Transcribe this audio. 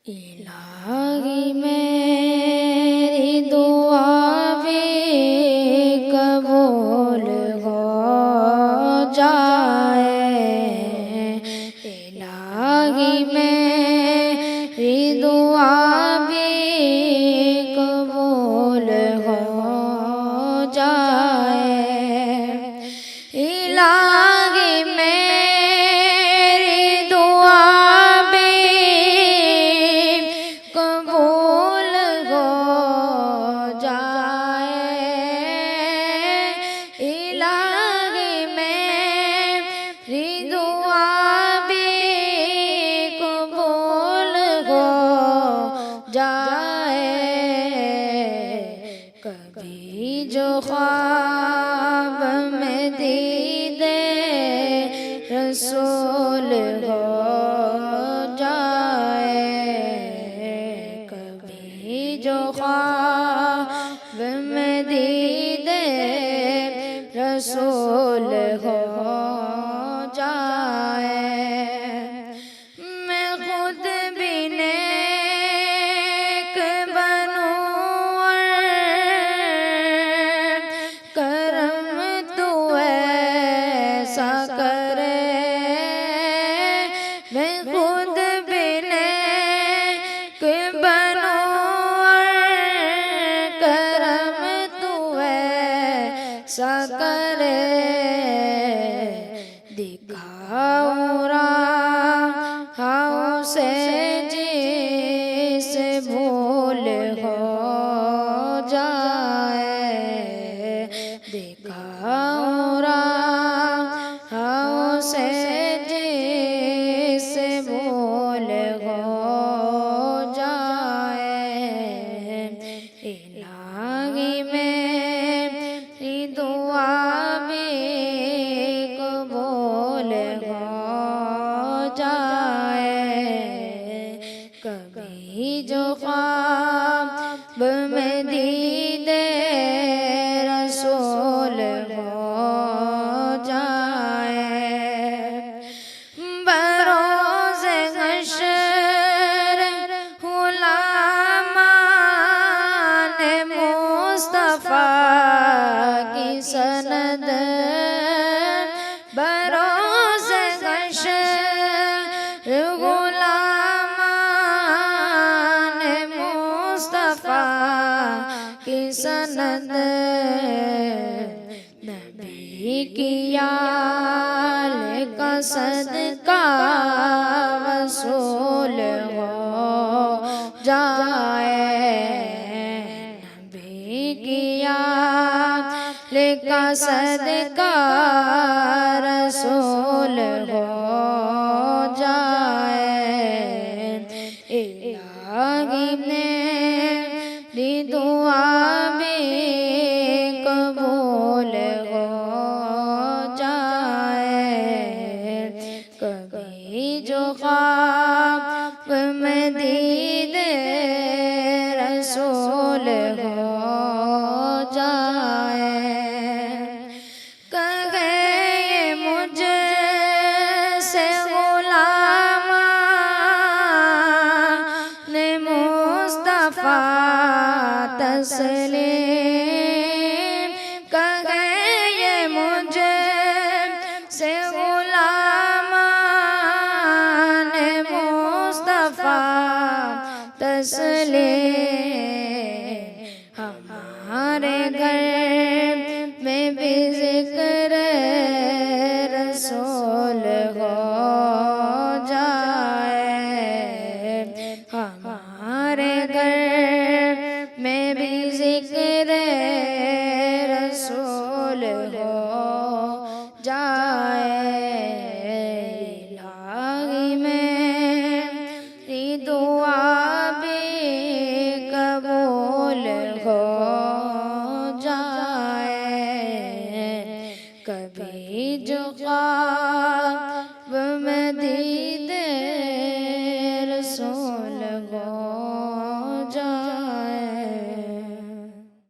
इलाही मेरी दुआ भी कबूल हो जाए। इलाही मेरी दुआ भी कबूल हो जाए। इलाही मेरी दुआ भी कबूल हो जाए। इलाही मेरी दुआ भी कबूल हो जाए। कभी जो ख्वाब में दीदे रसूल हो जाए। कभी जो ख्वाब में दीदे रसूल हो जाए। मैं खुद भी नेक बनूं और करम तू ऐसा करे। मैं खुद भी नेक बनूं और करम तू ऐसा करे। दिखाऊं राहों से जिसे भूल हो जाए। दिखाऊं राहों से जिसे भूल हो जाए। इलाही मेरी दुआ भी कबूल हो जाए। कभी जो ख्वाब में दीदे रसूल हो जाए। बरोज़े हश्र गुलामान मुस्तफ़ा की सनद। बरोज़े हश्र गुलामान मुस्तफ़ा की सनद। नबी की आल का सदका वसूल हो जाए। नबी की आल का सदका रसूल हो जाए। इलाही मेरी दुआ भी कबूल हो जाए। कभी जो ख्वाब में दीदे रसूल हो जाए। कहे मुझसे गुलामान मुस्तफ़ा तस्लीम। कहे मुझसे गुलामान मुस्तफ़ा तस्लीम। हमारे घर में भी ज़िक्र रसूल हो जाए। हमारे घर में भी ज़िक्र रसूल हो जाए। इलाही मेरी दुआ भी कबूल हो जाए। कभी जो